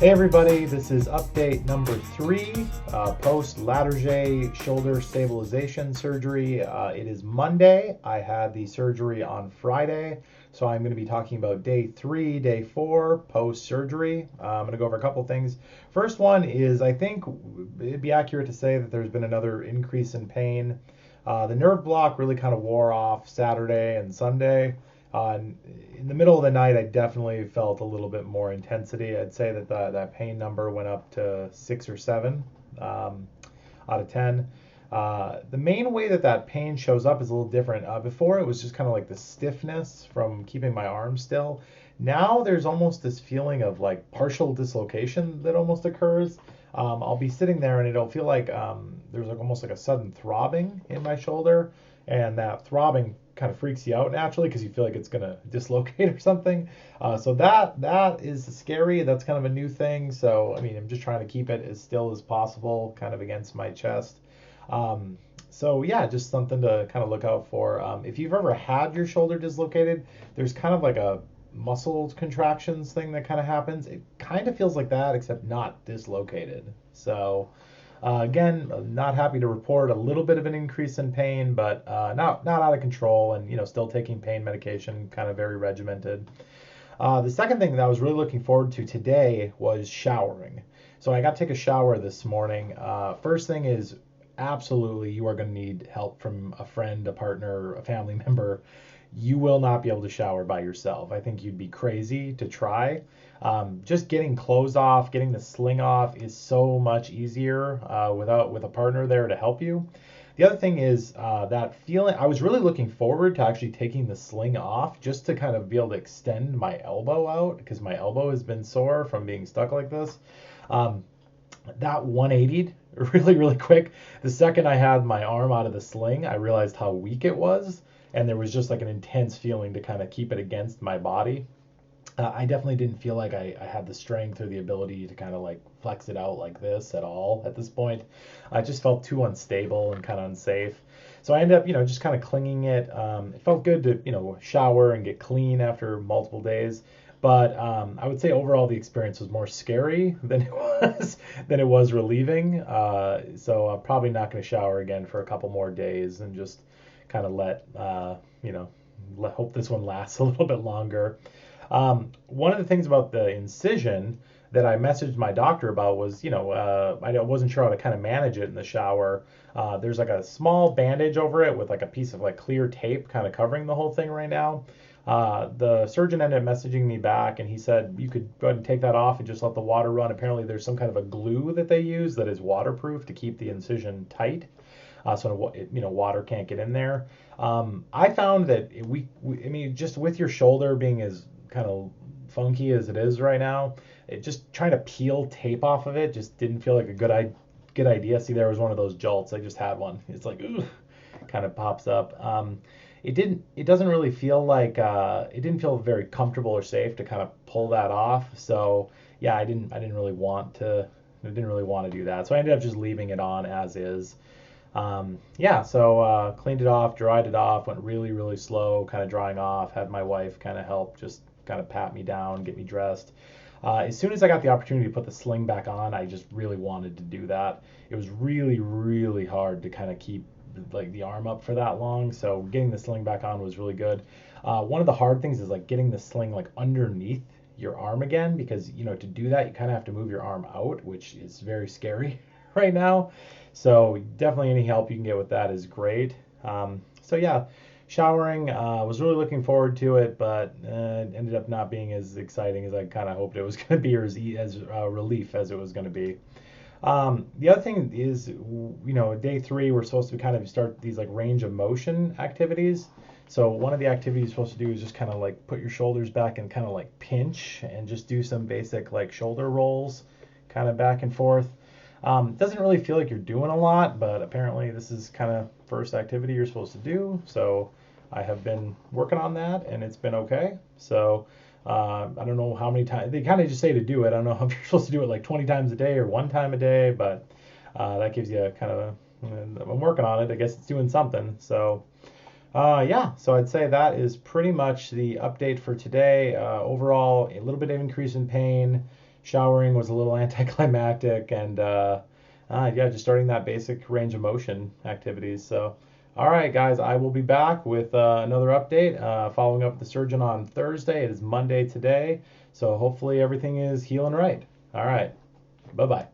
Hey everybody, this is update number 3, post Latarjet shoulder stabilization surgery. It is Monday. I had the surgery on Friday, so I'm going to be talking about day 3, day 4 post surgery. I'm going to go over a couple things. First one is I think it'd be accurate to say that there's been another increase in pain. The nerve block really kind of wore off Saturday and Sunday. In the middle of the night, I definitely felt a little bit more intensity. I'd say that that pain number went up to 6 or 7 out of 10. The main way that that pain shows up is a little different. Before, it was just kind of like the stiffness from keeping my arm still. Now there's almost this feeling of like partial dislocation that almost occurs. I'll be sitting there and it'll feel like there's like almost like a sudden throbbing in my shoulder, and that throbbing kind of freaks you out naturally because you feel like it's gonna dislocate or something. So that is scary. That's kind of a new thing. So I mean, I'm just trying to keep it as still as possible, kind of against my chest. So yeah, just something to kind of look out for. If you've ever had your shoulder dislocated, there's kind of like a muscle contractions thing that kind of happens. It kind of feels like that, except not dislocated. So again, not happy to report a little bit of an increase in pain, but not out of control, and still taking pain medication, kind of very regimented. The second thing that I was really looking forward to today was showering. So I got to take a shower this morning. First thing is absolutely you are going to need help from a friend, a partner, a family member. You will not be able to shower by yourself. I think you'd be crazy to try. Just getting clothes off, getting the sling off is so much easier with a partner there to help you. The other thing is that feeling. I was really looking forward to actually taking the sling off just to kind of be able to extend my elbow out because my elbow has been sore from being stuck like this. That 180'd really, really quick. The second I had my arm out of the sling, I realized how weak it was, and there was just like an intense feeling to kind of keep it against my body. I definitely didn't feel like I had the strength or the ability to kind of like flex it out like this at all at this point. I just felt too unstable and kind of unsafe. So I ended up, just kind of clinging it. It felt good to, shower and get clean after multiple days. But I would say overall the experience was more scary than it was relieving. So I'm probably not going to shower again for a couple more days and just kind of hope this one lasts a little bit longer. One of the things about the incision that I messaged my doctor about was, I wasn't sure how to kind of manage it in the shower. There's like a small bandage over it with like a piece of like clear tape kind of covering the whole thing right now. The surgeon ended up messaging me back and he said you could go ahead and take that off and just let the water run. Apparently there's some kind of a glue that they use that is waterproof to keep the incision tight. So water can't get in there. I found that I mean, just with your shoulder being as kind of funky as it is right now, it just trying to peel tape off of it just didn't feel like a good idea. See, there was one of those jolts. I just had one. It's like, ooh, kind of pops up. It doesn't really feel like, it didn't feel very comfortable or safe to kind of pull that off. So yeah, I didn't really want to do that. So I ended up just leaving it on as is. Yeah, so cleaned it off, dried it off, went really, really slow, kind of drying off, had my wife kind of help, just kind of pat me down, get me dressed. As soon as I got the opportunity to put the sling back on, I just really wanted to do that. It was really, really hard to kind of keep like the arm up for that long, so getting the sling back on was really good. One of the hard things is like getting the sling like underneath your arm again, because to do that you kind of have to move your arm out, which is very scary right now. So definitely any help you can get with that is great. So yeah, showering, was really looking forward to it, but ended up not being as exciting as I kind of hoped it was going to be, or as relief as it was going to be. The other thing is, day 3 we're supposed to kind of start these like range of motion activities. So one of the activities you're supposed to do is just kind of like put your shoulders back and kind of like pinch and just do some basic like shoulder rolls, kind of back and forth. It doesn't really feel like you're doing a lot, but apparently this is kind of first activity you're supposed to do. So I have been working on that and it's been okay. So I don't know how many times they kind of just say to do it. I don't know if you're supposed to do it like 20 times a day or 1 time a day, but that gives you a kind of I'm working on it. I guess it's doing something. So yeah, so I'd say that is pretty much the update for today. Overall, a little bit of increase in pain, showering was a little anticlimactic, and yeah, just starting that basic range of motion activities. So, all right, guys, I will be back with another update, following up with the surgeon on Thursday. It is Monday today, so hopefully everything is healing right. All right, bye bye.